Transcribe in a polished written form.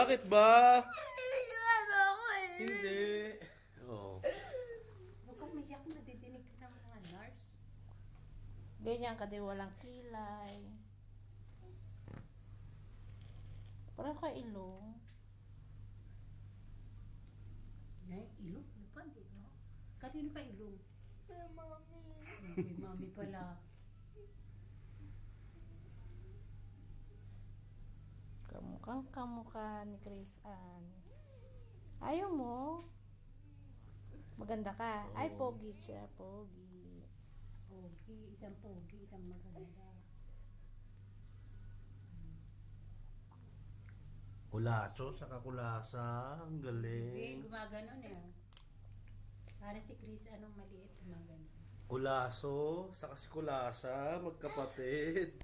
Bakit ba? Ano ako eh. Hindi. Oh. Huwag kang umiyak, madidinig ka ng mga nurse. Ganyan ka din walang kilay. Parang ka ilong. Ay, ilong? Ano pa? Hindi, no? Kanino ka ilong? Ay, mami. Kay mami pala. Kamukhang kamukha ni Chris Ann. Ayaw mo? Maganda ka. Ay, pogi siya. Pogi. Pogi, isang maganda. Kulaso, saka kulasa. Ang Okay, galing. gumaganon eh. Para si Chris, anong maliit, gumaganon. Kulaso, saka si kulasa. Magkapatid.